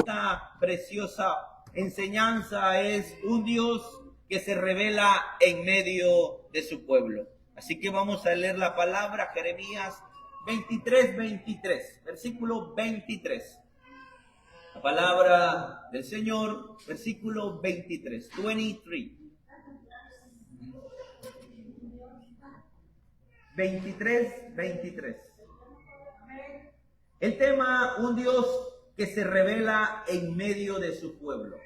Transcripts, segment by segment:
esta preciosa enseñanza es un Dios que se revela en medio de su pueblo. Así que vamos a leer la palabra, Jeremías 23, versículo 23. La palabra del Señor, versículo 23. El tema, un Dios que se revela en medio de su pueblo.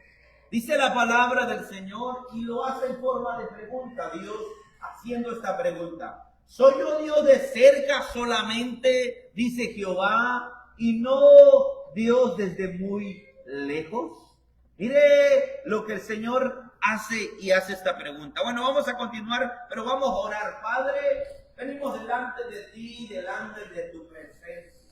Dice la palabra del Señor y lo hace en forma de pregunta, Dios haciendo esta pregunta. ¿Soy yo Dios de cerca solamente, dice Jehová, y no Dios desde muy lejos? Mire lo que el Señor hace y hace esta pregunta. Bueno, vamos a continuar, pero vamos a orar. Padre, venimos delante de ti, delante de tu presencia.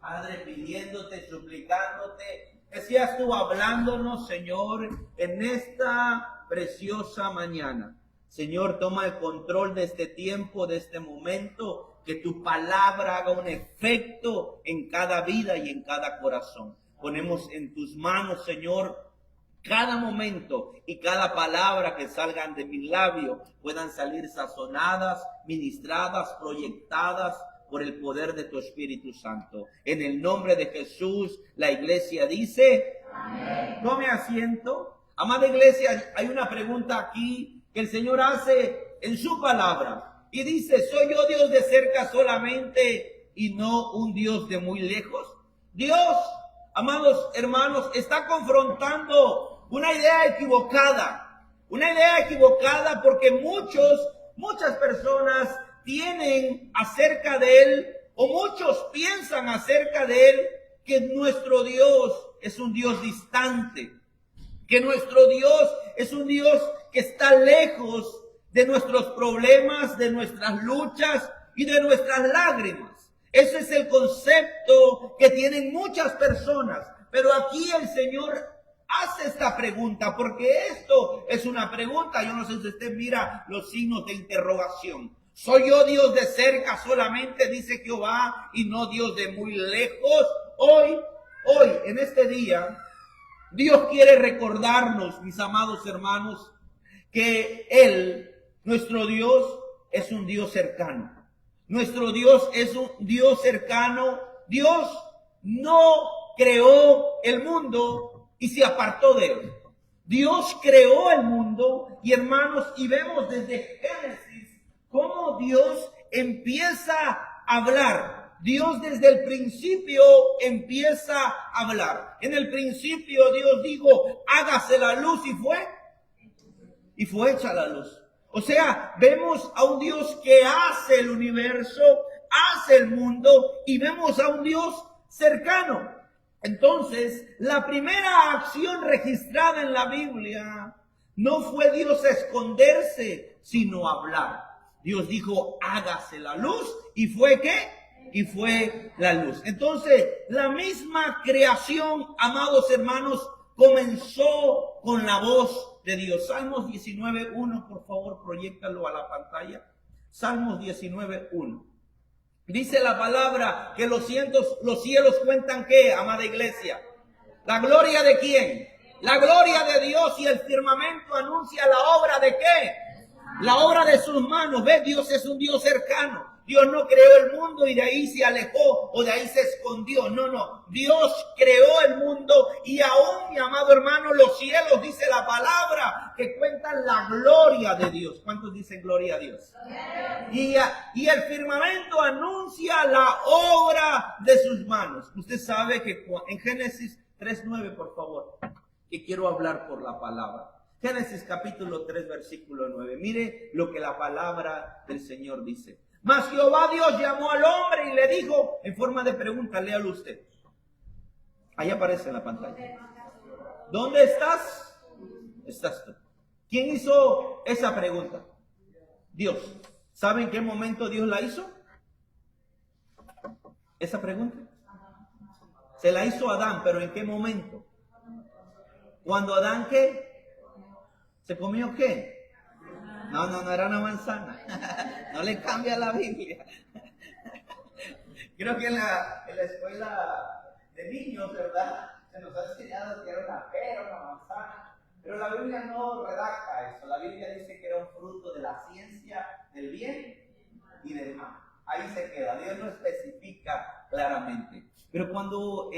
Padre, pidiéndote, suplicándote, que seas tú hablándonos, Señor, en esta preciosa mañana. Señor, toma el control de este tiempo, de este momento, que tu palabra haga un efecto en cada vida y en cada corazón. Ponemos en tus manos, Señor, cada momento y cada palabra que salgan de mis labios puedan salir sazonadas, ministradas, proyectadas por el poder de tu Espíritu Santo. En el nombre de Jesús, la iglesia dice, amén. Tome asiento. Amada iglesia, hay una pregunta aquí que el Señor hace en su palabra. Y dice, ¿soy yo Dios de cerca solamente y no un Dios de muy lejos? Dios, amados hermanos, está confrontando una idea equivocada. Una idea equivocada porque muchas personas tienen acerca de Él, o muchos piensan acerca de Él, que nuestro Dios es un Dios distante, que nuestro Dios es un Dios que está lejos de nuestros problemas, de nuestras luchas y de nuestras lágrimas. Ese es el concepto que tienen muchas personas, pero aquí el Señor hace esta pregunta, porque esto es una pregunta. Yo no sé si usted mira los signos de interrogación. ¿Soy yo Dios de cerca solamente, dice Jehová, y no Dios de muy lejos? Hoy, en este día, Dios quiere recordarnos, mis amados hermanos, que Él, nuestro Dios, es un Dios cercano. Nuestro Dios es un Dios cercano. Dios no creó el mundo y se apartó de él. Dios creó el mundo, y hermanos, y vemos desde Génesis cómo Dios empieza a hablar. Dios desde el principio empieza a hablar. En el principio Dios dijo, hágase la luz, y fue hecha la luz. O sea, vemos a un Dios que hace el universo, hace el mundo, y vemos a un Dios cercano. Entonces, la primera acción registrada en la Biblia no fue Dios esconderse, sino hablar. Dios dijo, hágase la luz, y fue ¿qué? Y fue la luz. Entonces, la misma creación, amados hermanos, comenzó con la voz de Dios. Salmos 19:1, por favor, proyéctalo a la pantalla. Salmos 19:1. Dice la palabra que los cielos cuentan ¿qué, amada iglesia? ¿La gloria de quién? La gloria de Dios, y el firmamento anuncia la obra de ¿qué? La obra de sus manos. ¿Ves? Dios es un Dios cercano. Dios no creó el mundo y de ahí se alejó o de ahí se escondió. No. Dios creó el mundo, y aún, mi amado hermano, los cielos, dice la palabra, que cuentan la gloria de Dios. ¿Cuántos dicen gloria a Dios? Y el firmamento anuncia la obra de sus manos. Usted sabe que en Génesis 3:9, por favor, que quiero hablar por la palabra. Génesis capítulo 3, versículo 9. Mire lo que la palabra del Señor dice. Mas Jehová Dios llamó al hombre y le dijo, en forma de pregunta, léalo usted. Ahí aparece en la pantalla. ¿Dónde estás? Estás tú. ¿Quién hizo esa pregunta? Dios. ¿Sabe en qué momento Dios la hizo? Esa pregunta. Se la hizo Adán, pero ¿en qué momento? Cuando Adán, ¿qué? ¿Se comió qué? No era una manzana. No le cambia la Biblia. Creo que en la escuela de niños, ¿verdad? Se nos ha enseñado que era una pera, una manzana, pero la Biblia no redacta eso. La Biblia dice que era un fruto de la ciencia del bien y del mal. Ahí se queda. Dios no especifica claramente. Pero cuando,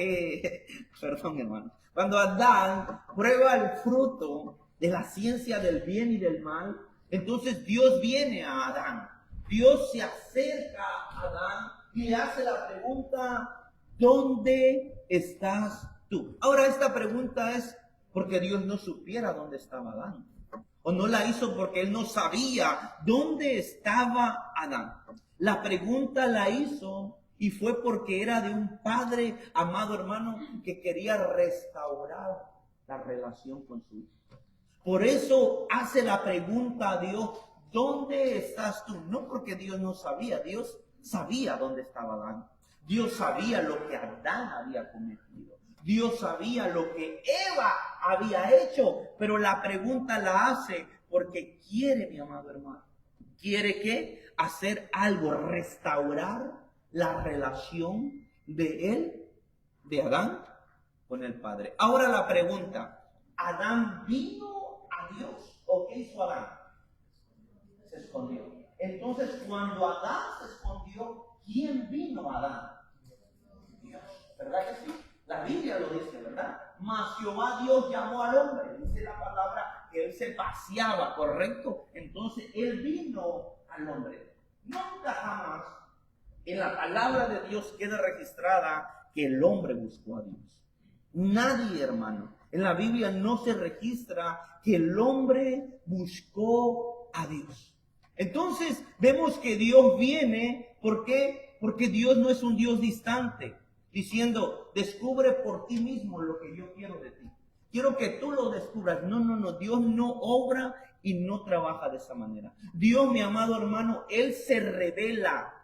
perdón hermano, cuando Adán prueba el fruto de la ciencia del bien y del mal, entonces Dios viene a Adán. Dios se acerca a Adán y le hace la pregunta: ¿dónde estás tú? Ahora, esta pregunta es porque Dios no supiera dónde estaba Adán. O no la hizo porque él no sabía dónde estaba Adán. La pregunta la hizo y fue porque era de un padre, amado hermano, que quería restaurar la relación con su hijo. Por eso hace la pregunta a Dios: ¿dónde estás tú? No porque Dios no sabía, Dios sabía dónde estaba Adán. Dios sabía lo que Adán había cometido. Dios sabía lo que Eva había hecho. Pero la pregunta la hace porque quiere, mi amado hermano. ¿Quiere qué? Hacer algo, restaurar la relación de él, de Adán, con el Padre. Ahora la pregunta: ¿Adán vino a Dios o qué hizo Adán? Se escondió. Entonces, cuando Adán se escondió, ¿quién vino a Adán? Dios. ¿Verdad que sí? La Biblia lo dice, ¿verdad? Mas Jehová Dios llamó al hombre. Dice la palabra que él se paseaba, ¿correcto? Entonces, él vino al hombre. Nunca jamás en la palabra de Dios queda registrada que el hombre buscó a Dios. Nadie, hermano. En la Biblia no se registra que el hombre buscó a Dios. Entonces vemos que Dios viene. ¿Por qué? Porque Dios no es un Dios distante, diciendo: descubre por ti mismo lo que yo quiero de ti. Quiero que tú lo descubras. No. Dios no obra y no trabaja de esa manera. Dios, mi amado hermano, Él se revela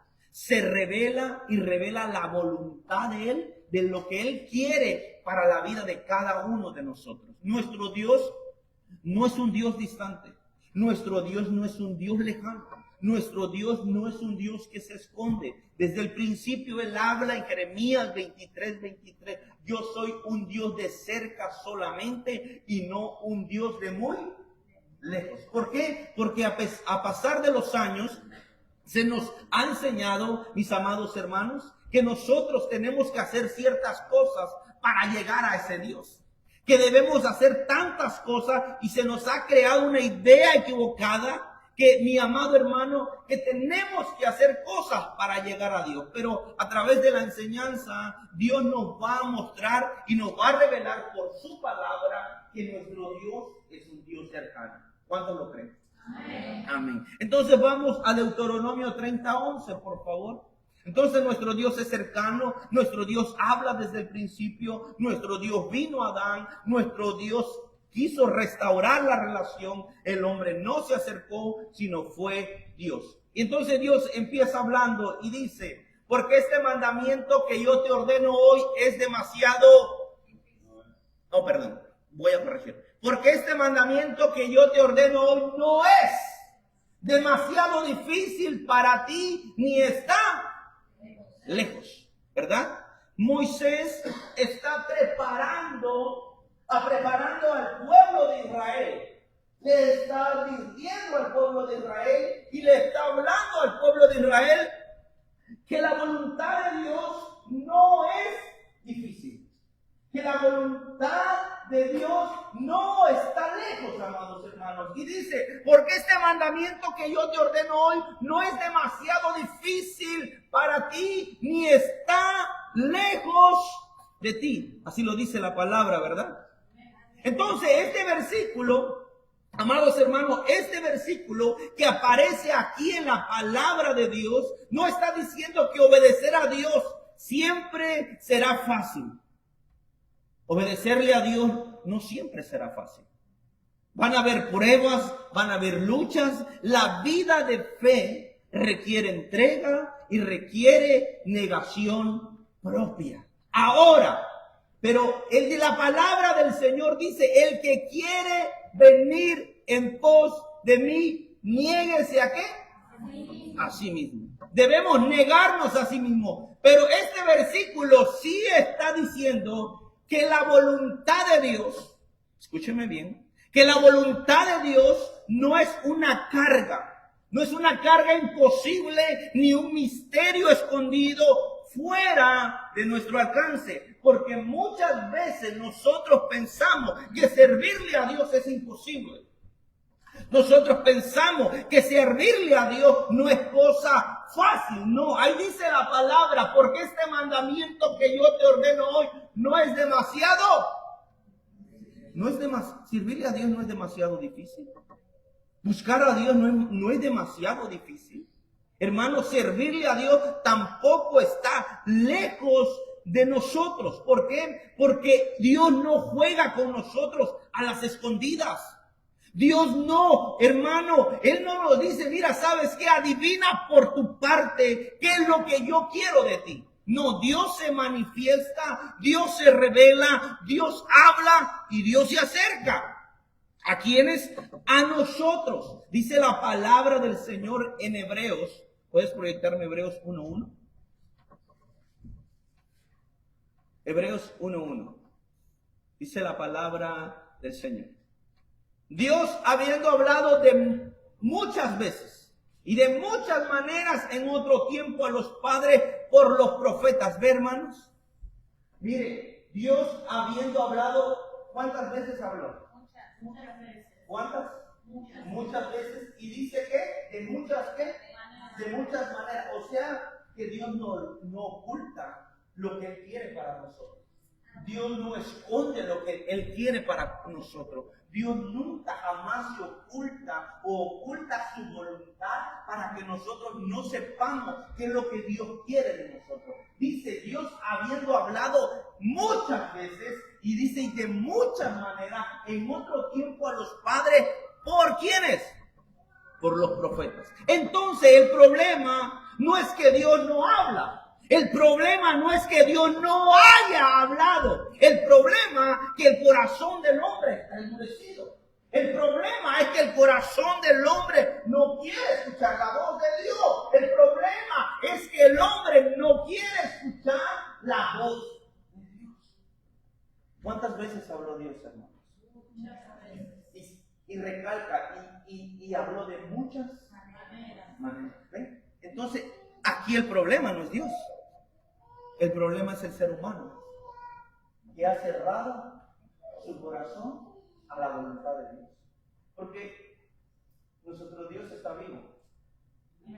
y revela la voluntad de Él, de lo que Él quiere para la vida de cada uno de nosotros. Nuestro Dios no es un Dios distante. Nuestro Dios no es un Dios lejano. Nuestro Dios no es un Dios que se esconde. Desde el principio Él habla en Jeremías 23:23. Yo soy un Dios de cerca solamente y no un Dios de muy lejos. ¿Por qué? Porque a pasar de los años se nos ha enseñado, mis amados hermanos, que nosotros tenemos que hacer ciertas cosas para llegar a ese Dios. Que debemos hacer tantas cosas y se nos ha creado una idea equivocada que, mi amado hermano, que tenemos que hacer cosas para llegar a Dios. Pero a través de la enseñanza, Dios nos va a mostrar y nos va a revelar por su palabra que nuestro Dios es un Dios cercano. ¿Cuántos lo creen? Amén. Amén. Entonces vamos a Deuteronomio 30:11, por favor. Entonces nuestro Dios es cercano, nuestro Dios habla desde el principio, nuestro Dios vino a Adán, nuestro Dios quiso restaurar la relación, el hombre no se acercó, sino fue Dios. Y entonces Dios empieza hablando y dice: porque este mandamiento que yo te ordeno hoy es demasiado... No, perdón, voy a corregir. Porque este mandamiento que yo te ordeno hoy no es demasiado difícil para ti, ni está lejos, ¿verdad? Moisés está preparando al pueblo de Israel. Le está advirtiendo al pueblo de Israel y le está hablando al pueblo de Israel que la voluntad de Dios no es difícil. Que la voluntad de Dios no está lejos, amados hermanos. Y dice: porque este mandamiento que yo te ordeno hoy no es demasiado difícil para ti, ni está lejos de ti. Así lo dice la palabra, ¿verdad? Entonces, este versículo, amados hermanos, este versículo que aparece aquí en la palabra de Dios, no está diciendo que obedecer a Dios siempre será fácil. Obedecerle a Dios no siempre será fácil. Van a haber pruebas, van a haber luchas. La vida de fe requiere entrega y requiere negación propia. Ahora, pero el de la palabra del Señor dice: el que quiere venir en pos de mí, niéguese ¿a qué? A sí mismo. Debemos negarnos a sí mismo. Pero este versículo sí está diciendo que la voluntad de Dios, escúcheme bien, que la voluntad de Dios no es una carga, no es una carga imposible ni un misterio escondido fuera de nuestro alcance, porque muchas veces nosotros pensamos que servirle a Dios es imposible. Nosotros pensamos que servirle a Dios no es cosa fácil. No, ahí dice la palabra, porque este mandamiento que yo te ordeno hoy no es demasiado. Servirle a Dios no es demasiado difícil. Buscar a Dios no es demasiado difícil. Hermano, servirle a Dios tampoco está lejos de nosotros. ¿Por qué? Porque Dios no juega con nosotros a las escondidas. Dios no, hermano, Él no nos dice, mira, ¿sabes qué? Adivina por tu parte qué es lo que yo quiero de ti. No, Dios se manifiesta, Dios se revela, Dios habla y Dios se acerca. ¿A quiénes? A nosotros. Dice la palabra del Señor en Hebreos. ¿Puedes proyectarme Hebreos 1:1? Hebreos 1:1. Dice la palabra del Señor. Dios, habiendo hablado de muchas veces y de muchas maneras en otro tiempo a los padres por los profetas. ¿Ve, hermanos? Mire, Dios habiendo hablado, ¿cuántas veces habló? Muchas veces. ¿Cuántas? Muchas veces. Y dice que, ¿de muchas qué? De muchas maneras. O sea, que Dios no oculta lo que Él quiere para nosotros. Dios no esconde lo que Él quiere para nosotros. Dios nunca jamás se oculta o oculta su voluntad para que nosotros no sepamos qué es lo que Dios quiere de nosotros. Dice Dios habiendo hablado muchas veces y dice y de muchas maneras en otro tiempo a los padres. ¿Por quiénes? Por los profetas. Entonces el problema no es que Dios no habla. El problema no es que Dios no haya hablado. El problema es que el corazón del hombre está endurecido. El problema es que el corazón del hombre no quiere escuchar la voz de Dios. El problema es que el hombre no quiere escuchar la voz de Dios. ¿Cuántas veces habló Dios, hermanos? Muchas veces. Y recalca, y habló de muchas maneras. ¿Ven? Entonces, aquí el problema no es Dios. El problema es el ser humano, que ha cerrado su corazón a la voluntad de Dios. Porque nuestro Dios está vivo.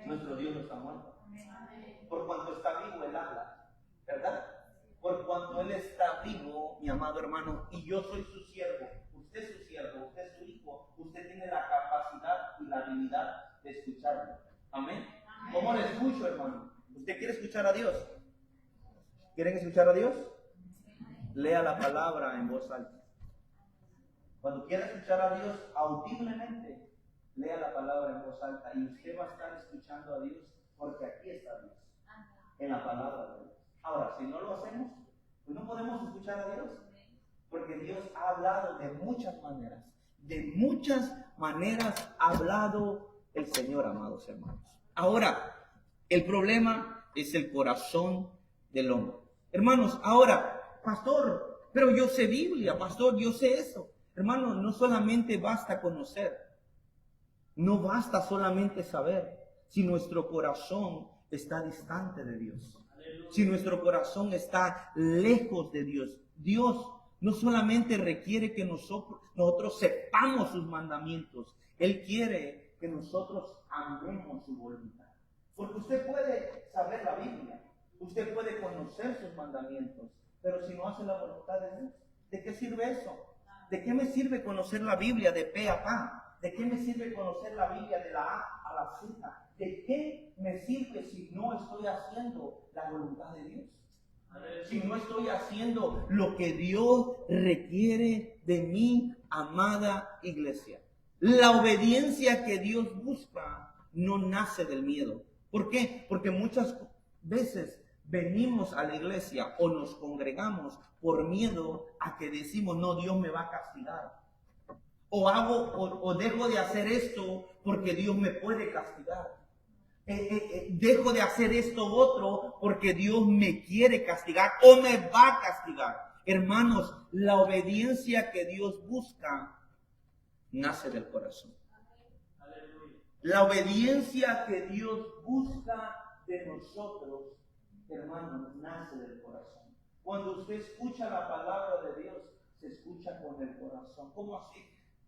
Nuestro Dios no está muerto. Por cuanto está vivo, Él habla. ¿Verdad? Por cuanto Él está vivo, mi amado hermano, y yo soy su siervo, usted es su siervo, usted es su hijo, usted tiene la capacidad y la habilidad de escucharlo. Amén. ¿Cómo le escucho, hermano? ¿Usted quiere escuchar a Dios? ¿Quieren escuchar a Dios? Lea la palabra en voz alta. Cuando quiera escuchar a Dios audiblemente, lea la palabra en voz alta y usted va a estar escuchando a Dios porque aquí está Dios, en la palabra de Dios. Ahora, si no lo hacemos, pues no podemos escuchar a Dios, porque Dios ha hablado de muchas maneras. De muchas maneras ha hablado el Señor, amados hermanos. Ahora, el problema es el corazón del hombre. Hermanos, ahora, pastor, pero yo sé Biblia, pastor, yo sé eso. Hermano, no solamente basta conocer, no basta solamente saber, si nuestro corazón está distante de Dios, si nuestro corazón está lejos de Dios. Dios no solamente requiere que nosotros sepamos sus mandamientos, Él quiere que nosotros amemos su voluntad. Porque usted puede saber la Biblia, usted puede conocer sus mandamientos, pero si no hace la voluntad de Dios, ¿de qué sirve eso? ¿De qué me sirve conocer la Biblia de pe a pa? ¿De qué me sirve conocer la Biblia de la A a la Z? ¿De qué me sirve si no estoy haciendo la voluntad de Dios? Si no estoy haciendo lo que Dios requiere de mi amada iglesia. La obediencia que Dios busca no nace del miedo. ¿Por qué? Porque muchas veces venimos a la iglesia o nos congregamos por miedo a que decimos, no, Dios me va a castigar. O dejo de hacer esto porque Dios me puede castigar. Dejo de hacer esto otro porque Dios me quiere castigar o me va a castigar. Hermanos, la obediencia que Dios busca nace del corazón. La obediencia que Dios busca de nosotros, hermanos, nace del corazón. Cuando usted escucha la palabra de Dios, se escucha con el corazón. ¿Cómo así?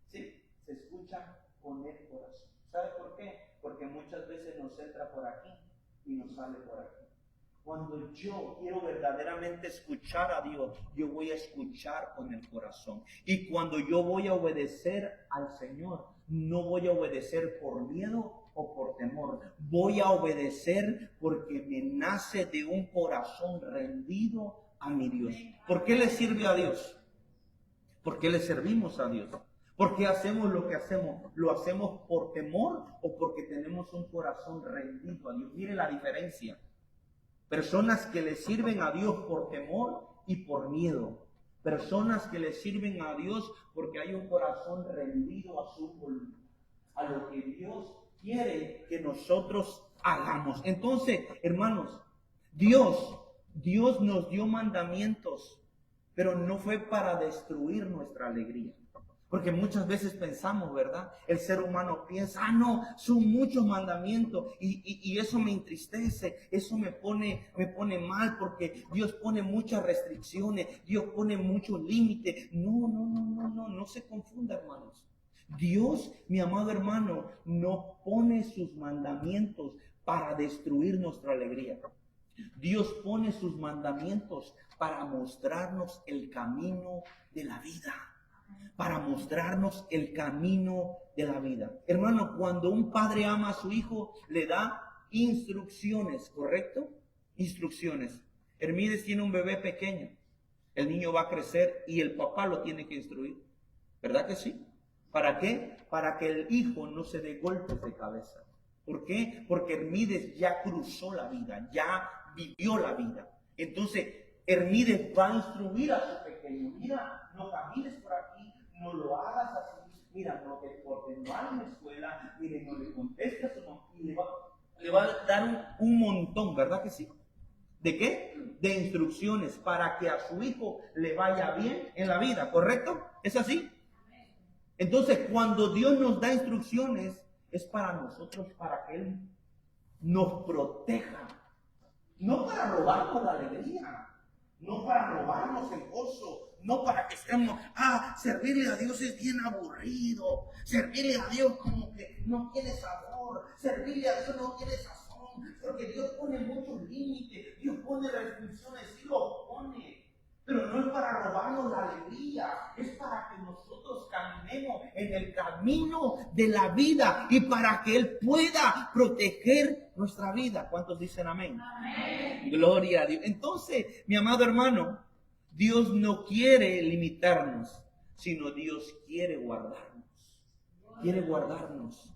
Sí, se escucha con el corazón. ¿Sabe por qué? Porque muchas veces nos entra por aquí y nos sale por aquí. Cuando yo quiero verdaderamente escuchar a Dios, yo voy a escuchar con el corazón. Y cuando yo voy a obedecer al Señor, no voy a obedecer por miedo o por temor. Voy a obedecer porque me nace de un corazón rendido a mi Dios. ¿Por qué le sirve a Dios? ¿Por qué le servimos a Dios? ¿Por qué hacemos lo que hacemos? ¿Lo hacemos por temor o porque tenemos un corazón rendido a Dios? Mire la diferencia. Personas que le sirven a Dios por temor y por miedo. Personas que le sirven a Dios porque hay un corazón rendido a su voluntad, a lo que Dios quiere que nosotros hagamos. Entonces, hermanos, Dios nos dio mandamientos, pero no fue para destruir nuestra alegría. Porque muchas veces pensamos, ¿verdad? El ser humano piensa, no, son muchos mandamientos y eso me entristece, eso me pone mal porque Dios pone muchas restricciones, Dios pone muchos límites. No se confunda, hermanos. Dios, mi amado hermano, no pone sus mandamientos para destruir nuestra alegría. Dios pone sus mandamientos para mostrarnos el camino de la vida. Para mostrarnos el camino de la vida. Hermano, cuando un padre ama a su hijo, le da instrucciones, ¿correcto? Instrucciones. Hermídez tiene un bebé pequeño. El niño va a crecer y el papá lo tiene que instruir. ¿Verdad que sí? ¿Para qué? Para que el hijo no se dé golpes de cabeza. ¿Por qué? Porque Hermídez ya cruzó la vida, ya vivió la vida. Entonces, Hermídez va a instruir a su pequeño. Mira, no camines por aquí, no lo hagas así. Mira, no te portes mal en la escuela. Mire, no le contestes o no. Y le va a dar un montón, ¿verdad que sí? ¿De qué? De instrucciones para que a su hijo le vaya bien en la vida, ¿correcto? ¿Es así? Entonces, cuando Dios nos da instrucciones, es para nosotros, para que Él nos proteja. No para robarnos la alegría, no para robarnos el gozo, no para que estemos, servirle a Dios es bien aburrido, servirle a Dios como que no tiene sabor, servirle a Dios no tiene sazón, porque Dios pone muchos límites, Dios pone restricciones, sí lo pone. Pero no es para robarnos la alegría, es para que nosotros caminemos en el camino de la vida y para que Él pueda proteger nuestra vida. ¿Cuántos dicen amén? Amén. Gloria a Dios. Entonces, mi amado hermano, Dios no quiere limitarnos, sino Dios quiere guardarnos. Quiere guardarnos.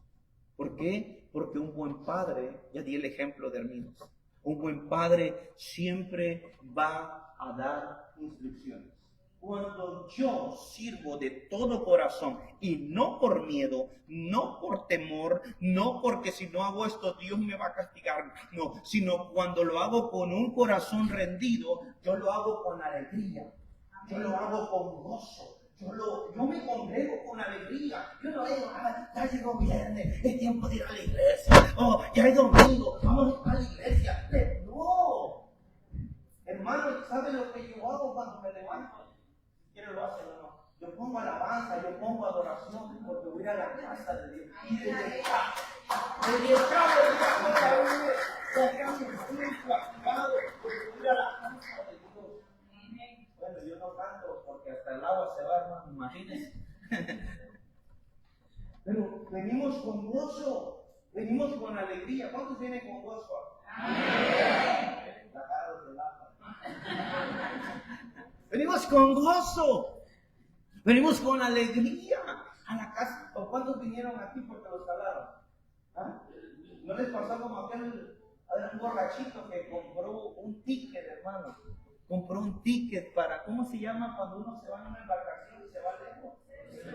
¿Por qué? Porque un buen padre, ya di el ejemplo de Hermídez, un buen padre siempre va a dar instrucciones. Cuando yo sirvo de todo corazón y no por miedo, no por temor, no porque si no hago esto Dios me va a castigar, no, sino cuando lo hago con un corazón rendido, yo lo hago con alegría, yo lo hago con gozo. Yo me congrego con alegría. Yo no digo, ya llegó viernes, es tiempo de ir a la iglesia. Ya es domingo, vamos a la iglesia. No. Hermano, ¿sabe lo que yo hago cuando me levanto? Si quiere lo hace o no. Yo pongo alabanza, yo pongo adoración, porque voy a la casa de Dios. Y desde acá, voy a la casa de Dios. Bueno, yo no canto porque hasta el agua se va, hermano, imagínense. Pero venimos con gozo, venimos con alegría. ¿Cuántos vienen con gozo? Amén. Venimos con gozo, venimos con alegría a la casa. ¿O cuántos vinieron aquí porque los jalaron? ¿No les pasó como aquel un borrachito que compró un ticket, hermano? Compró un ticket para, ¿cómo se llama cuando uno se va en una embarcación y se va lejos?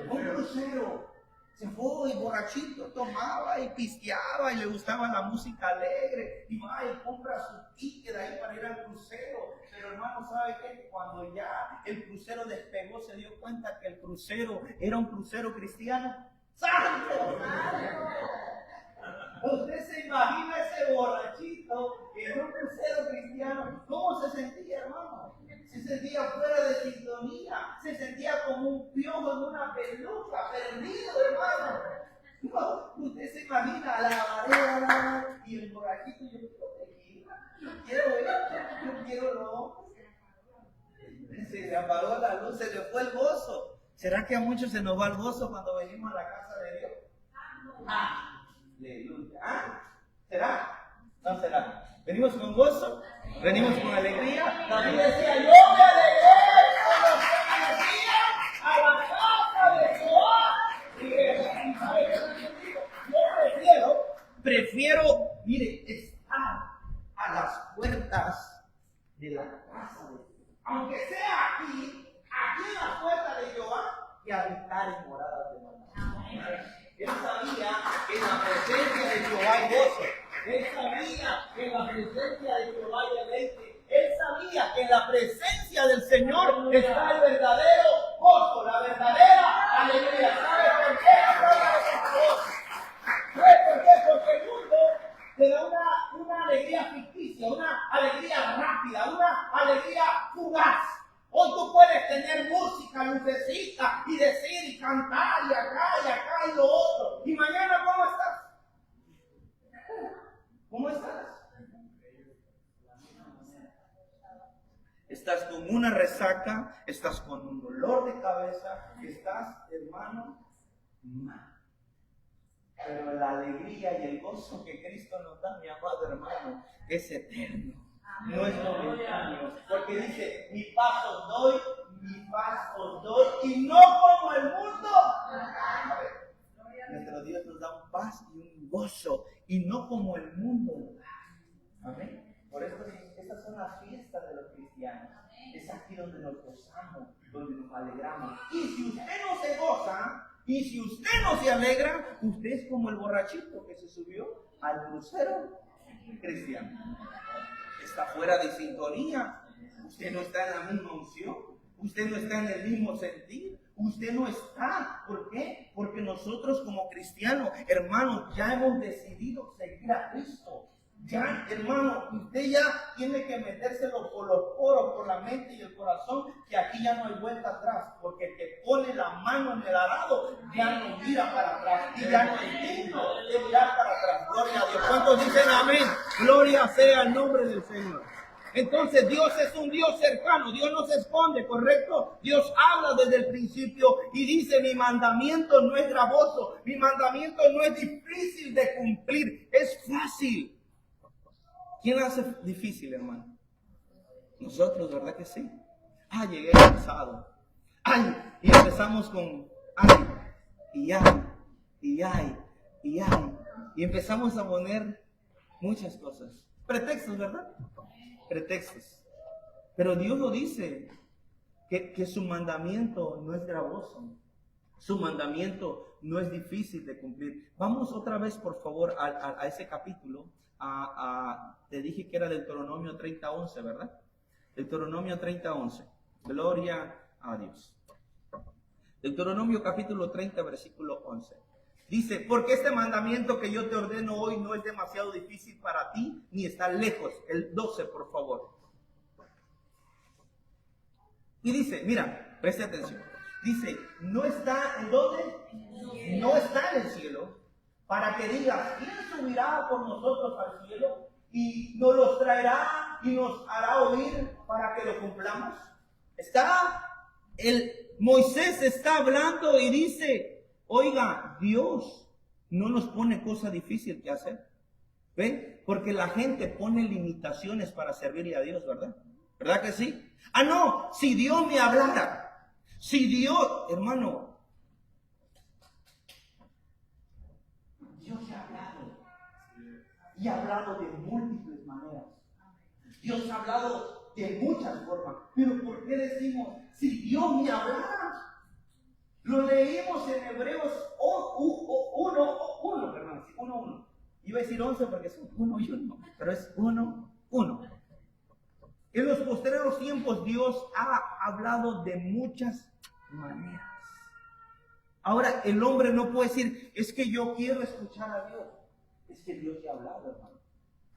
Un crucero. Se fue y borrachito tomaba y pisteaba y le gustaba la música alegre. Y va y compra su ticket ahí para ir al crucero. Pero hermano, ¿sabe qué? Cuando ya el crucero despegó, se dio cuenta que el crucero era un crucero cristiano. ¡Santo! Usted se imagina ese borrachito en un crucero cristiano, ¿cómo se sentía, hermano? Se sentía fuera de sintonía, se sentía como un piojo en una peluca, perdido, hermano. No, usted se imagina a la marea y el borrachito, yo quiero esto, yo quiero lo. Se le apagó la luz, se le fue el gozo. ¿Será que a muchos se nos va el gozo cuando venimos a la casa de Dios? Aleluya. ¿Será? ¿No será? ¿Venimos con gozo? ¿Venimos con alegría? David decía, yo me alegré con los que me decían a la casa de Jehová. Y yo prefiero, mire, estar a las puertas de la casa de Dios. Aunque sea aquí en la puerta de Jehová, y habitar en moradas de Jehová. Él sabía que en la presencia de Jehová hay gozo. Él sabía que en la presencia de Jehová hay deleite. Él sabía que en la presencia del Señor está el verdadero gozo, la verdadera alegría. ¿Sabe por qué? ¿Sabe por qué? Porque el mundo te da una alegría ficticia, una alegría rápida, una alegría fugaz. Hoy tú puedes tener música, lucecita y decir y cantar y acá y lo otro. Y mañana, ¿cómo estás? ¿Cómo estás? Estás con una resaca, estás con un dolor de cabeza, estás, hermano, mal. Pero la alegría y el gozo que Cristo nos da, mi amado hermano, es eterno. No es momentáneo, porque dice, mi paz os doy, y no como el mundo. Nuestro Dios nos da un paz y un gozo, y no como el mundo. Amén. Por eso estas son las fiestas de los cristianos. Es aquí donde nos gozamos, donde nos alegramos. Y si usted no se goza, y si usted no se alegra, usted es como el borrachito que se subió al crucero cristiano. Está fuera de sintonía, usted no está en la misma unción, usted no está en el mismo sentir, usted no está. ¿Por qué? Porque nosotros como cristianos, hermanos, ya hemos decidido seguir a Cristo. Ya, hermano, usted ya tiene que metérselo por los poros, por la mente y el corazón, que aquí ya no hay vuelta atrás, porque el que pone la mano en el arado ya no mira para atrás y ya no es digno de mirar para atrás. Gloria a Dios. ¿Cuántos dicen amén? Gloria sea el nombre del Señor. Entonces Dios es un Dios cercano, Dios no se esconde, ¿correcto? Dios habla desde el principio y dice, mi mandamiento no es gravoso, mi mandamiento no es difícil de cumplir, es fácil. ¿Quién hace difícil, hermano? Nosotros, ¿verdad que sí? Llegué cansado. Y empezamos con y empezamos a poner muchas cosas. Pretextos, ¿verdad? Pretextos. Pero Dios lo dice, que su mandamiento no es gravoso. Su mandamiento no es difícil de cumplir. Vamos otra vez, por favor, a ese capítulo. Te dije que era Deuteronomio 30:11, ¿verdad? Deuteronomio 30:11. Gloria a Dios. Deuteronomio capítulo 30, versículo 11. Dice, porque este mandamiento que yo te ordeno hoy no es demasiado difícil para ti, ni está lejos. El 12, por favor. Y dice, mira, preste atención. Dice, no está, ¿en dónde? No está en el cielo, para que digas, ¿quién subirá por nosotros al cielo? Y nos los traerá y nos hará oír para que lo cumplamos. Moisés está hablando y dice, oiga, Dios no nos pone cosa difícil que hacer. ¿Ven? Porque la gente pone limitaciones para servirle a Dios, ¿verdad? ¿Verdad que sí? No, si Dios me hablara, si Dios, hermano, Dios ha hablado. Y ha hablado de múltiples maneras. Dios ha hablado de muchas formas. Pero ¿por qué decimos, si Dios me hablara? Lo leímos en Hebreos 1, perdón, 1. Iba a decir 11 porque son 1 y 1, pero es 1. En los postreros tiempos hijos, Dios ha hablado de muchas maneras. Ahora, el hombre no puede decir, es que yo quiero escuchar a Dios. Es que Dios ya ha hablado, hermano.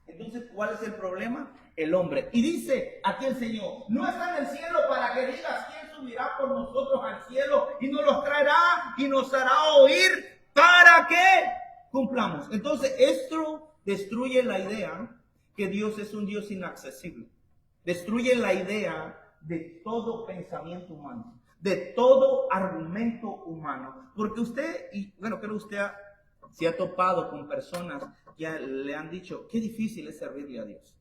Entonces, ¿cuál es el problema? El hombre. Y dice aquí el Señor, no está en el cielo para que digas quién subirá por nosotros al cielo y nos los traerá y nos hará oír para que cumplamos. Entonces, esto destruye la idea que Dios es un Dios inaccesible. Destruye la idea de todo pensamiento humano, de todo argumento humano. Porque usted, y bueno, creo que usted se ha topado con personas que le han dicho, qué difícil es servirle a Dios.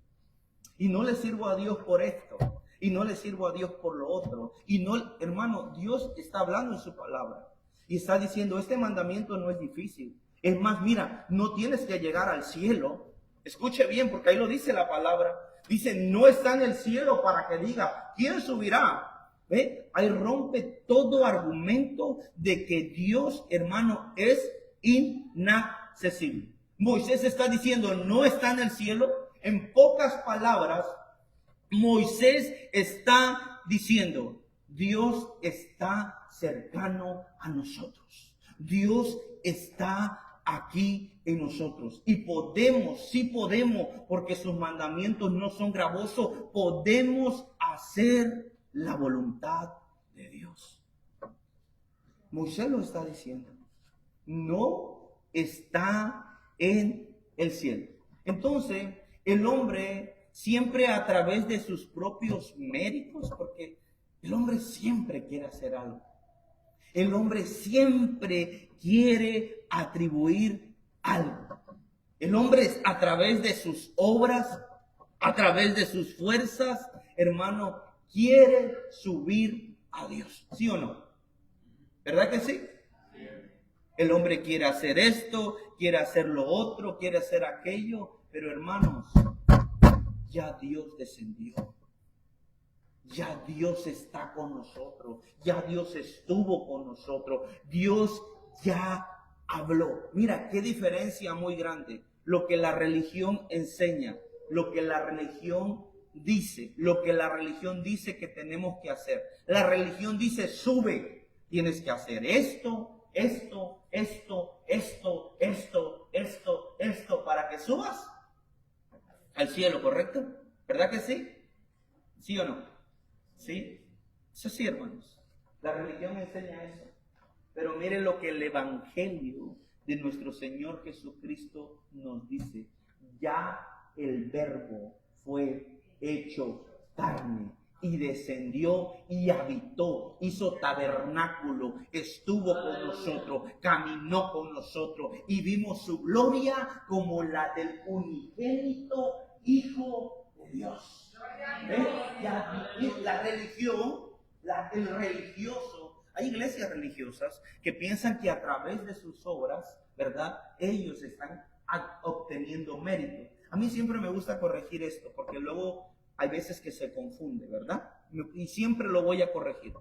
Y no le sirvo a Dios por esto, y no le sirvo a Dios por lo otro. Y no, hermano, Dios está hablando en su palabra. Y está diciendo, este mandamiento no es difícil. Es más, mira, no tienes que llegar al cielo. Escuche bien, porque ahí lo dice la palabra. Dice, no está en el cielo para que diga, ¿quién subirá? ¿Ve? Ahí rompe todo argumento de que Dios, hermano, es inaccesible. Moisés está diciendo, no está en el cielo. En pocas palabras, Moisés está diciendo, Dios está cercano a nosotros. Dios está aquí en nosotros. Y podemos, sí podemos, porque sus mandamientos no son gravosos, podemos hacer la voluntad de Dios. Moisés lo está diciendo. No está en el cielo. Entonces, el hombre siempre a través de sus propios méritos, porque el hombre siempre quiere hacer algo. El hombre siempre quiere atribuir algo. El hombre a través de sus obras, a través de sus fuerzas, hermano, quiere subir a Dios. ¿Sí o no? ¿Verdad que sí? El hombre quiere hacer esto, quiere hacer lo otro, quiere hacer aquello, pero hermanos, ya Dios descendió. Ya Dios está con nosotros, ya Dios estuvo con nosotros, Dios ya habló. Mira, qué diferencia muy grande. Lo que la religión enseña, lo que la religión dice, lo que la religión dice que tenemos que hacer. La religión dice, sube, tienes que hacer esto, para que subas al cielo, ¿correcto? ¿Verdad que sí? ¿Sí o no? ¿Sí? Eso sí, hermanos. La religión enseña eso. Pero miren lo que el Evangelio de nuestro Señor Jesucristo nos dice. Ya el Verbo fue hecho carne y descendió y habitó, hizo tabernáculo, estuvo con nosotros, caminó con nosotros y vimos su gloria como la del unigénito Hijo de Dios. La religión, el religioso, hay iglesias religiosas que piensan que a través de sus obras, ¿verdad? Ellos están obteniendo mérito. A mí siempre me gusta corregir esto, porque luego hay veces que se confunde, ¿verdad? Y siempre lo voy a corregir.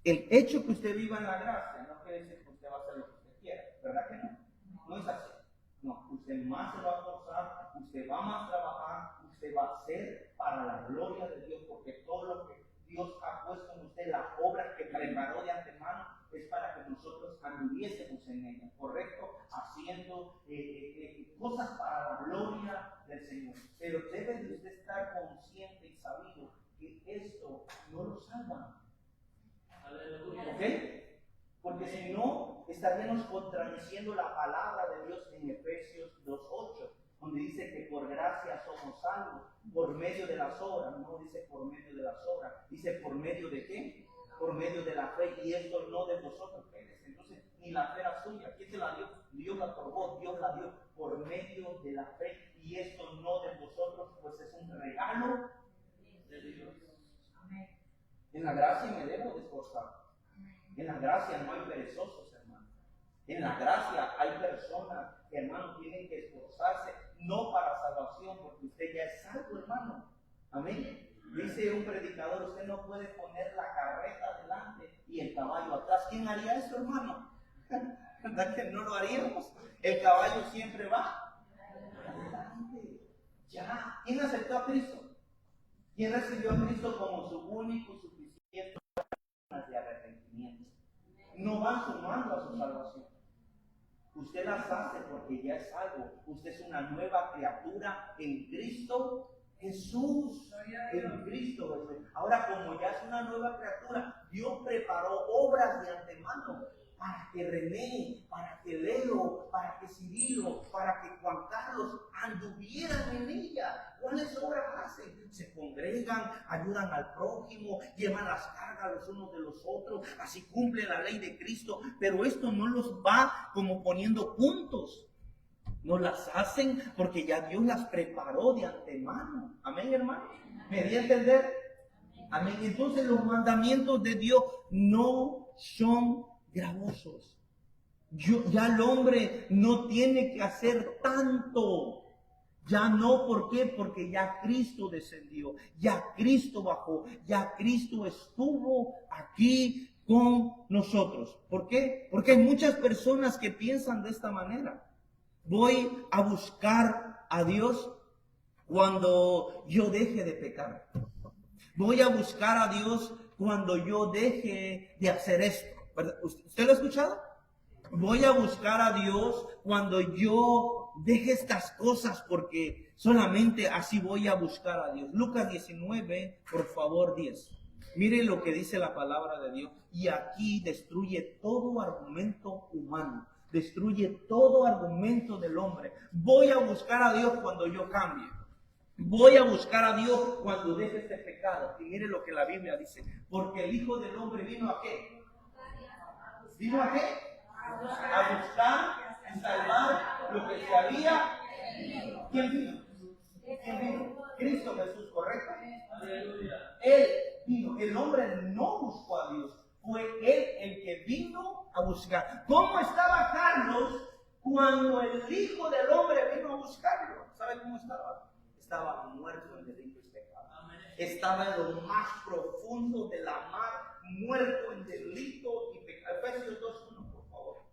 El hecho que usted viva en la gracia no quiere decir que usted va a hacer lo que usted quiera, ¿verdad que no? No es así. No, usted más se va a esforzar, usted va más a trabajar, usted va a hacer para la gloria de Dios, porque todo lo que Dios ha puesto en usted, las obras que preparó de antemano, es para que nosotros anduviésemos en ellas, ¿correcto? Haciendo cosas para la gloria del Señor. Pero debe de usted estar consciente y sabido que esto no lo salva. ¿Ok? Porque si no, estaríamos contradiciendo la palabra de Dios en Efesios 2:8, donde dice que por gracia somos salvos, por medio de las obras. No dice por medio de las obras, dice por medio de qué? Por medio de la fe, y esto no de vosotros. Entonces, ni la fe era suya. ¿Quién se la dio? Dios la otorgó, Dios la dio por medio de la fe, y esto no de vosotros, pues es un regalo de Dios. En la gracia me debo de esforzar. En la gracia no hay perezosos, hermano. En la gracia hay personas que, hermano, tienen que esforzarse, no para salvación, porque usted ya es salvo, hermano. Amén. Dice un predicador, usted no puede poner la carreta adelante y el caballo atrás. ¿Quién haría eso, hermano? ¿Verdad que no lo haríamos? El caballo siempre va adelante. Ya. ¿Quién aceptó a Cristo? ¿Quién recibió a Cristo como su único y suficiente de arrepentimiento? No van sumando a su salvación. Usted las hace porque ya es salvo. Usted es una nueva criatura en Cristo Jesús. En Cristo Jesús. Ahora, como ya es una nueva criatura, Dios preparó obras de antemano para que René, para que Leo, para que Cirilo, para que Juan Carlos anduvieran en ella. ¿Cuáles obras hacen? Se congregan, ayudan al prójimo, llevan las cargas los unos de los otros, así cumplen la ley de Cristo. Pero esto no los va como poniendo puntos. No las hacen porque ya Dios las preparó de antemano. Amén, hermano. ¿Me di a entender? Amén. Entonces los mandamientos de Dios no son gravosos. Ya el hombre no tiene que hacer tanto. Ya no, ¿por qué? Porque ya Cristo descendió, ya Cristo bajó, ya Cristo estuvo aquí con nosotros. ¿Por qué? Porque hay muchas personas que piensan de esta manera. Voy a buscar a Dios cuando yo deje de pecar. Voy a buscar a Dios cuando yo deje de hacer esto. ¿Verdad? ¿Usted lo ha escuchado? Voy a buscar a Dios cuando yo deje estas cosas porque solamente así voy a buscar a Dios. Lucas 19, por favor, 10. Mire lo que dice la palabra de Dios. Y aquí destruye todo argumento humano. Destruye todo argumento del hombre. Voy a buscar a Dios cuando yo cambie. Voy a buscar a Dios cuando deje este pecado. Y mire lo que la Biblia dice. Porque el Hijo del Hombre vino ¿a qué? ¿Vino a qué? A buscar y salvar lo que se había. ¿Quién vino? ¿Quién vino? Cristo Jesús, ¿correcto? Él vino. El hombre no buscó a Dios. Fue él el que vino a buscar. ¿Cómo estaba Carlos cuando el Hijo del Hombre vino a buscarlo? ¿Sabe cómo estaba? Estaba muerto en delitos y pecados. Estaba en lo más profundo de la mar, muerto en delito y pecado. Efesios 2:1, por favor.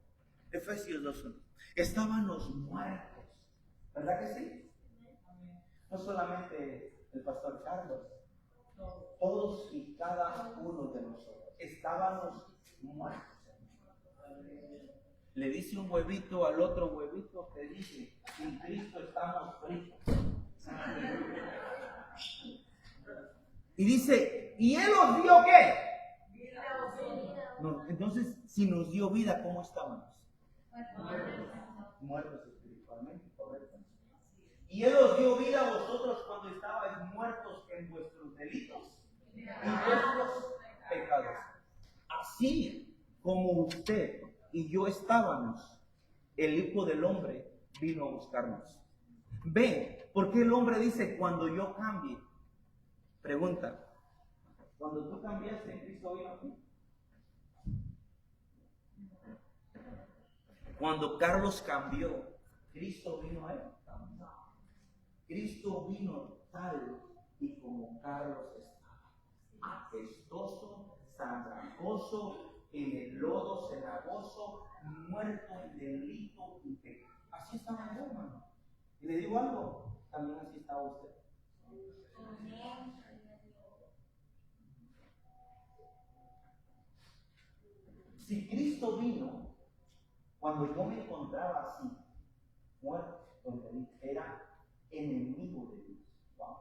Efesios 2:1. Estábamos muertos. ¿Verdad que sí? No solamente el pastor Carlos, todos y cada uno de nosotros estábamos muertos. Le dice un huevito al otro huevito, te dice, en Cristo estamos fritos. Y dice, ¿y Él os dio qué? No, entonces, si nos dio vida, ¿cómo estábamos? Muertos espiritualmente, correcto. Y Él os dio vida a vosotros cuando estabais muertos en vuestros delitos y vuestros pecados. Así como usted y yo estábamos, el Hijo del Hombre vino a buscarnos. Ve, ¿por qué el hombre dice cuando yo cambie? Pregunta, cuando tú cambiaste, Cristo vino a ti. Cuando Carlos cambió, Cristo vino a él. Cristo vino tal y como Carlos estaba, apestoso, sangrajoso, en el lodo cenagoso, muerto en delito y pecado. Así estaba yo, hermano. Y le digo algo, también así estaba usted. Si Cristo vino cuando yo me encontraba así, muerto, donde era enemigo de Dios. Wow.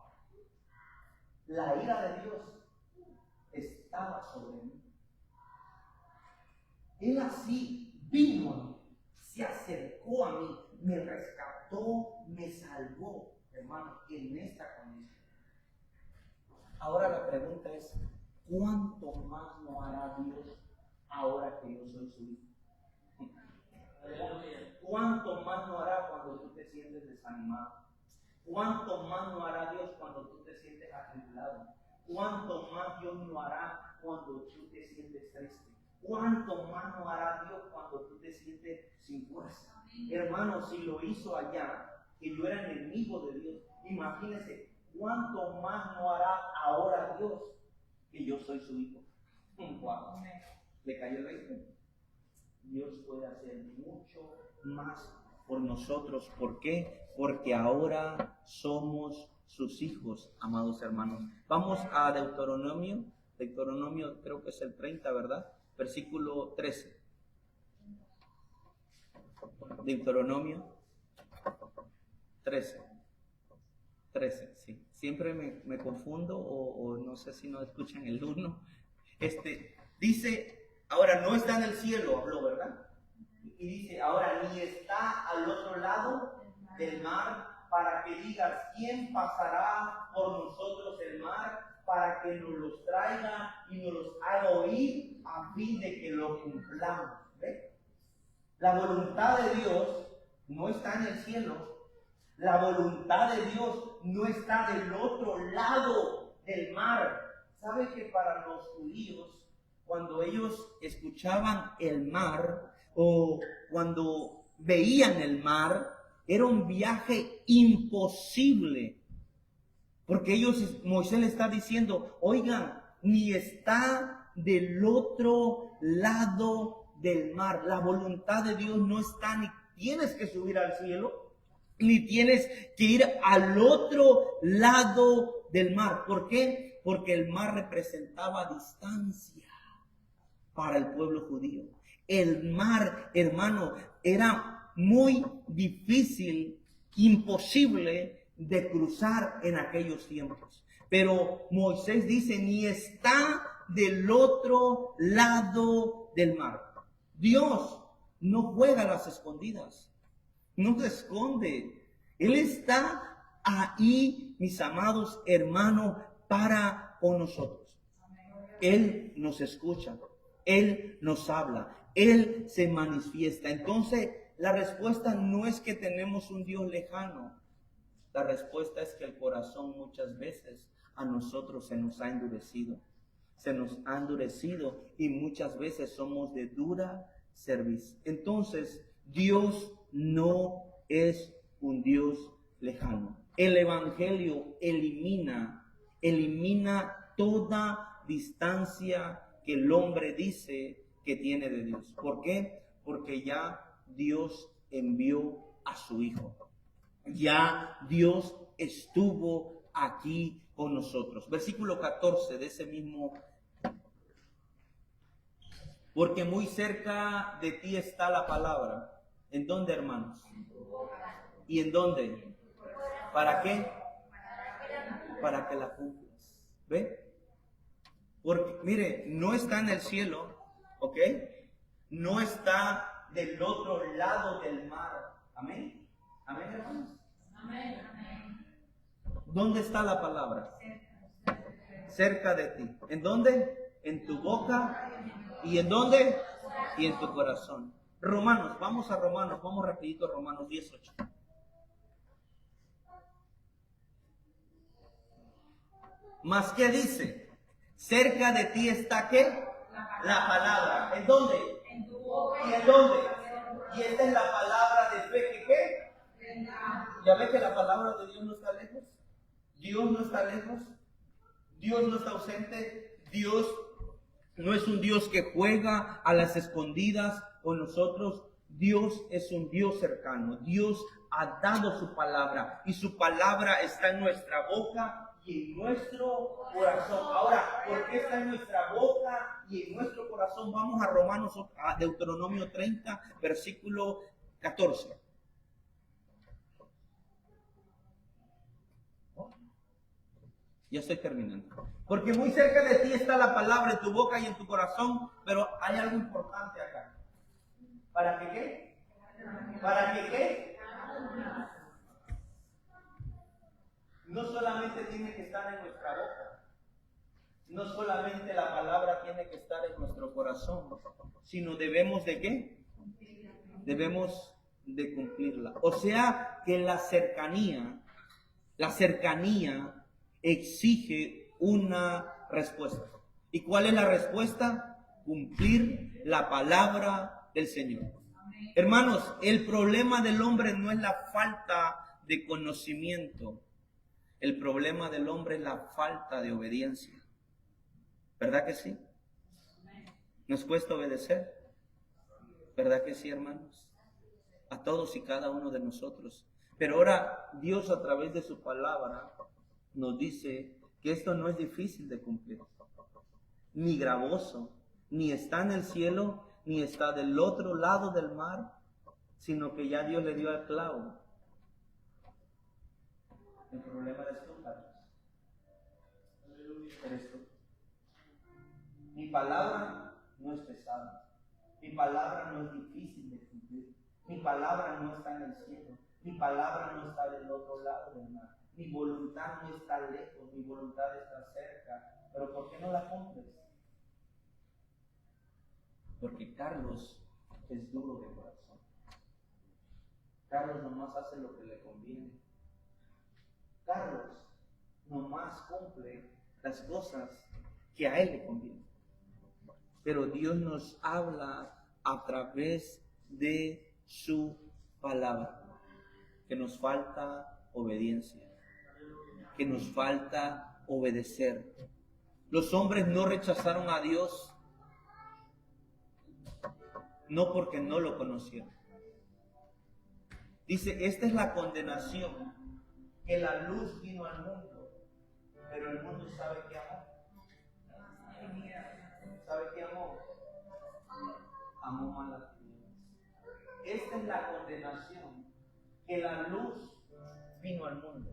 La ira de Dios estaba sobre mí. Él así vino a mí, se acercó a mí, me rescató, me salvó, hermano, en esta condición. Ahora la pregunta es, ¿cuánto más no hará Dios ahora que yo soy su hijo? ¿Cuánto más no hará cuando tú te sientes desanimado? ¿Cuánto más no hará Dios cuando tú te sientes atribulado? ¿Cuánto más Dios no hará cuando tú te sientes triste? ¿Cuánto más no hará Dios cuando tú te sientes sin fuerza? Hermano, si lo hizo allá, que yo era enemigo de Dios, imagínese, ¿cuánto más no hará ahora Dios que yo soy su hijo? Wow. ¿Le cayó el 20? Dios puede hacer mucho más por nosotros. ¿Por qué? Porque ahora somos sus hijos, amados hermanos. Vamos a Deuteronomio creo que es el 30, ¿verdad? Versículo 13. Deuteronomio 13, sí. Siempre me confundo o no sé si no escuchan el 1. Dice, ahora no está en el cielo, habló, ¿verdad? Y dice, ahora ni está al otro lado del mar, para que digas, ¿quién pasará por nosotros el mar para que nos los traiga y nos los haga oír a fin de que lo cumplamos? ¿Ve? La voluntad de Dios no está en el cielo. La voluntad de Dios no está del otro lado del mar. ¿Sabe que para los judíos, cuando ellos escuchaban el mar o cuando veían el mar, era un viaje imposible? Porque Moisés le está diciendo, oigan, ni está del otro lado del mar. La voluntad de Dios no está, ni tienes que subir al cielo, ni tienes que ir al otro lado del mar. ¿Por qué? Porque el mar representaba distancia para el pueblo judío. El mar, hermano, era muy difícil, imposible de cruzar en aquellos tiempos. Pero Moisés dice, ni está del otro lado del mar. Dios no juega a las escondidas, no se esconde. Él está ahí, mis amados hermanos, para con nosotros. Él nos escucha, Él nos habla, Él se manifiesta. Entonces, la respuesta no es que tenemos un Dios lejano. La respuesta es que el corazón muchas veces a nosotros se nos ha endurecido. Se nos ha endurecido y muchas veces somos de dura cerviz. Entonces, Dios no es un Dios lejano. El Evangelio elimina toda distancia que el hombre dice que tiene de Dios. ¿Por qué? Porque ya Dios envió a su Hijo. Ya Dios estuvo aquí con nosotros. Versículo 14 de ese mismo. Porque muy cerca de ti está la palabra. ¿En dónde, hermanos? ¿Y en dónde? ¿Para qué? Para que la cumplas. ¿Ve? Porque, mire, no está en el cielo, ¿ok? No está del otro lado del mar. Amén. Amén, hermanos. Amén. ¿Dónde está la palabra? Cerca de ti. ¿En dónde? En tu boca. ¿Y en dónde? Y en tu corazón. Romanos, vamos rapidito a Romanos 18. ¿Más qué dice? Cerca de ti está ¿qué? La palabra. ¿En dónde? En tu boca. ¿Y en dónde? Y esta es la palabra de fe que ¿qué? ¿Ya ves que la palabra de Dios no está lejos? Dios no está lejos. Dios no está ausente. Dios no es un Dios que juega a las escondidas con nosotros. Dios es un Dios cercano. Dios ha dado su palabra y su palabra está en nuestra boca y en nuestro corazón. Ahora, ¿por qué está en nuestra boca y en nuestro corazón? Vamos a Deuteronomio 30, versículo 14. Ya estoy terminando. Porque muy cerca de ti está la palabra en tu boca y en tu corazón, pero hay algo importante acá. ¿Para que qué? ¿Para que qué? No solamente tiene que estar en nuestra boca, no solamente la palabra tiene que estar en nuestro corazón, sino debemos de qué? Debemos de cumplirla. O sea que la cercanía exige una respuesta. ¿Y cuál es la respuesta? Cumplir la palabra del Señor. Hermanos, el problema del hombre no es la falta de conocimiento. El problema del hombre es la falta de obediencia. ¿Verdad que sí? ¿Nos cuesta obedecer? ¿Verdad que sí, hermanos? A todos y cada uno de nosotros. Pero ahora Dios a través de su palabra nos dice que esto no es difícil de cumplir, ni gravoso, ni está en el cielo, ni está del otro lado del mar, sino que ya Dios le dio al clavo. El problema eres tú, Carlos. Eres tú. Mi palabra no es pesada. Mi palabra no es difícil de cumplir. Mi palabra no está en el cielo. Mi palabra no está del otro lado del mar. Mi voluntad no está lejos. Mi voluntad está cerca. Pero ¿por qué no la cumples? Porque Carlos es duro de corazón. Carlos nomás hace lo que le conviene. Carlos nomás cumple las cosas que a él le convienen. Pero Dios nos habla a través de su palabra, que nos falta obediencia, que nos falta obedecer. Los hombres no rechazaron a Dios, no porque no lo conocieron. Dice, esta es la condenación, que la luz vino al mundo, pero el mundo sabe qué amó. ¿Sabe qué amó? Amó más las tinieblas. Esta es la condenación, que la luz vino al mundo.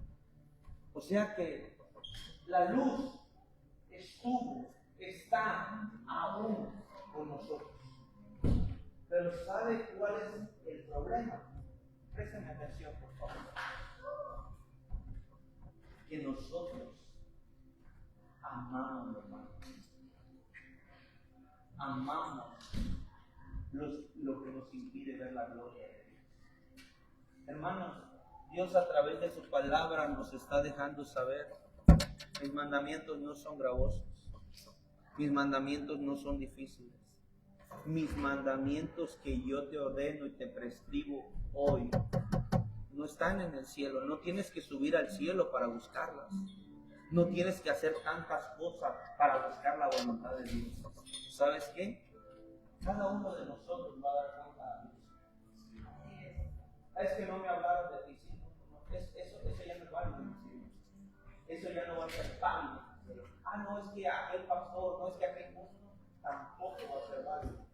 O sea que la luz está aún con nosotros. Pero ¿sabe cuál es el problema? Préstame atención, por favor. Que nosotros amamos, hermanos. Amamos lo que nos impide ver la gloria de Dios. Hermanos, Dios a través de su palabra nos está dejando saber: mis mandamientos no son gravosos, mis mandamientos no son difíciles, mis mandamientos que yo te ordeno y te prescribo hoy no están en el cielo. No tienes que subir al cielo para buscarlas. No tienes que hacer tantas cosas para buscar la voluntad de Dios. ¿Sabes qué? Cada uno de nosotros va a dar cuenta a Dios. Es que no me hablaron de ti, sí. Eso ya no es válido. Eso ya no va a ser válido. No es que aquel pastor, no es que aquel mundo, tampoco va a ser válido.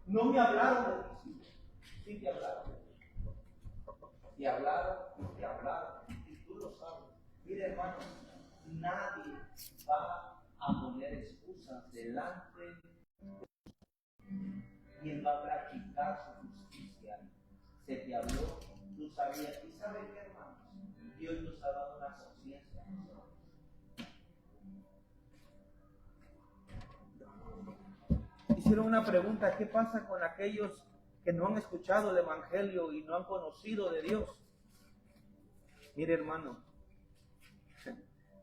No me hablaron de ti, sí te hablaron de ti. Y hablaron, y tú lo sabes. Mira, hermano, nadie va a poner excusas delante de Dios. Y Él va a practicar su justicia. Se te habló, tú sabías. ¿Y sabes qué, hermanos? Dios nos ha dado una conciencia a nosotros. Hicieron una pregunta: ¿qué pasa con aquellos que no han escuchado el Evangelio y no han conocido de Dios? Mire, hermano,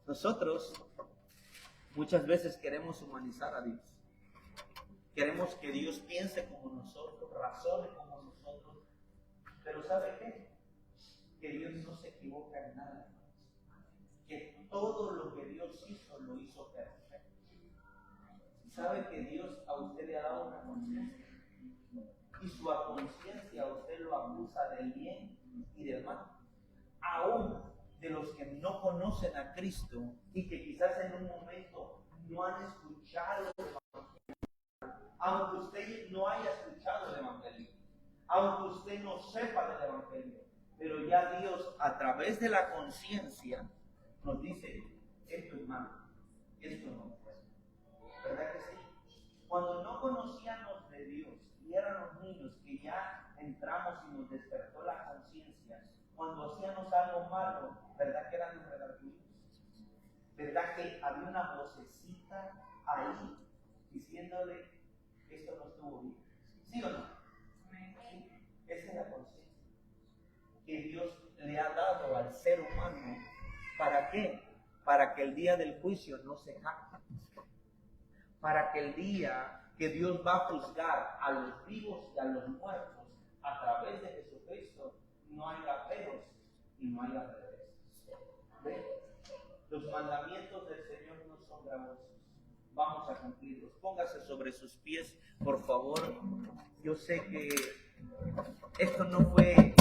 nosotros muchas veces queremos humanizar a Dios. Queremos que Dios piense como nosotros, razone como nosotros. Pero ¿sabe qué? Que Dios no se equivoca en nada. Que todo lo que Dios hizo, lo hizo perfecto. ¿Sabe que Dios a usted le ha dado una conciencia? Y su conciencia a usted lo acusa del bien y del mal. Aún de los que no conocen a Cristo y que quizás en un momento no han escuchado el Evangelio, aunque usted no haya escuchado el Evangelio, aunque usted no sepa del Evangelio, pero ya Dios a través de la conciencia nos dice: esto es malo, esto no es bueno. ¿Verdad que sí? Cuando no conocíamos de Dios y éramos niños, que ya entramos y nos despertó la conciencia, cuando hacíamos algo malo, ¿verdad que eran redarguidos? ¿Verdad que había una vocecita ahí diciéndole: esto no estuvo bien? ¿Sí o no? Sí. Esa es la conciencia que Dios le ha dado al ser humano. ¿Para qué? Para que el día del juicio no se jacte. Para que el día que Dios va a juzgar a los vivos y a los muertos a través de Jesucristo, no haya peros y no haya reveses. ¿Ve? Los mandamientos del Señor no son gravosos. Vamos a cumplirlos. Póngase sobre sus pies, por favor. Yo sé que esto no fue,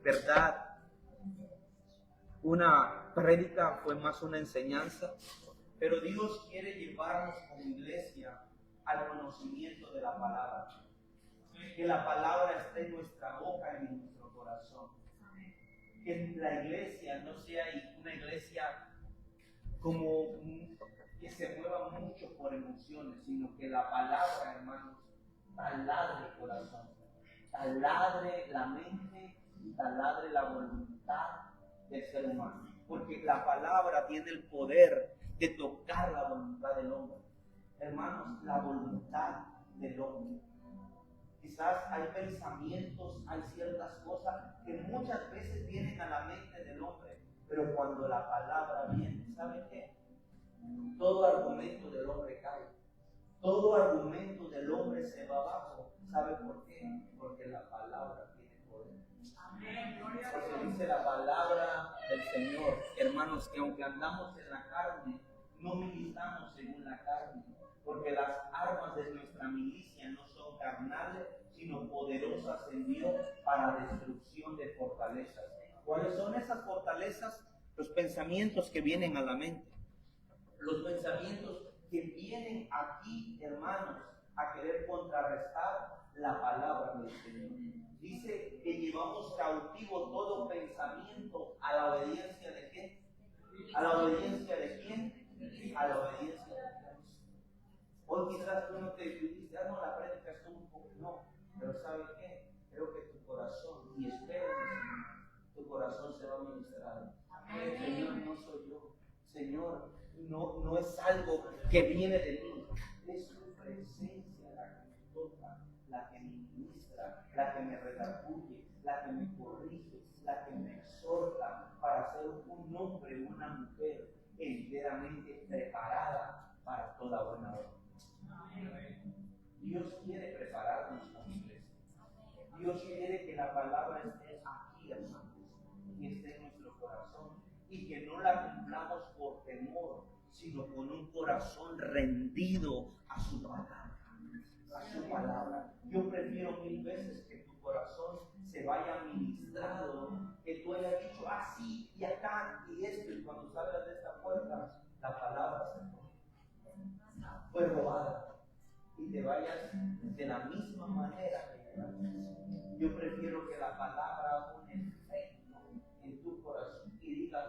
¿verdad?, una prédica fue más una enseñanza, pero Dios quiere llevarnos como iglesia al conocimiento de la palabra. Que la palabra esté en nuestra boca y en nuestro corazón. Que la iglesia no sea una iglesia como que se mueva mucho por emociones, sino que la palabra, hermanos, taladre el corazón, taladre la mente y taladre la voluntad del ser humano. Porque la palabra tiene el poder de tocar la voluntad del hombre. Hermanos, la voluntad del hombre. Quizás hay pensamientos, hay ciertas cosas que muchas veces vienen a la mente del hombre, pero cuando la palabra viene, ¿sabe qué? Todo argumento del hombre cae. Todo argumento del hombre se va abajo. ¿Sabe por qué? Porque la palabra tiene poder. Porque dice la palabra del Señor, hermanos, que aunque andamos en la carne, no militamos según la carne, porque las armas de nuestra milicia no son carnales, sino poderosas en Dios para destrucción de fortalezas. ¿Cuáles son esas fortalezas? Los pensamientos que vienen a la mente. Los pensamientos que vienen aquí, hermanos, a querer contrarrestar la palabra del Señor. Dice que llevamos cautivo todo pensamiento a la obediencia de ¿quién? ¿A la obediencia de quién? A la obediencia de Dios. Hoy quizás tú no te dices, no, la prédica es un poco, no, pero ¿sabes qué? Creo que tu corazón, y espero que tu corazón se va a ministrar. Señor, no soy yo. Señor, no es algo que viene de mí, es su presencia la que me toca, la que me ministra, la que me redarguye, la que me corrige, la que me exhorta para ser un hombre, una mujer enteramente preparada para toda buena obra. Dios quiere prepararnos como iglesia. Dios quiere que la palabra esté aquí, hermanos, y esté en nuestro corazón, y que no la cumplamos por temor, sino con un corazón rendido a su palabra. A su palabra. Yo prefiero 1000 veces que tu corazón se vaya ministrado, que tú hayas dicho así y acá y esto, y cuando salgas de esta puerta, la palabra fue robada y te vayas de la misma manera que llegaste. Yo prefiero que la palabra haga un efecto en tu corazón y digas,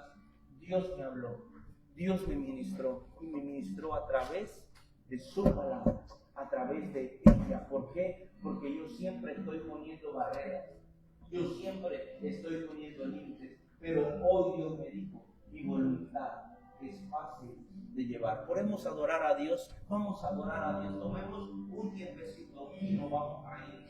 Dios me habló, Dios me ministró, y me ministró a través de su palabra, a través de ella. ¿Por qué? Porque yo siempre estoy poniendo barreras, yo siempre estoy poniendo límites, pero hoy Dios me dijo, mi voluntad es fácil de llevar. Podemos adorar a Dios, vamos a adorar a Dios, tomemos un tiempecito y nos vamos a ir.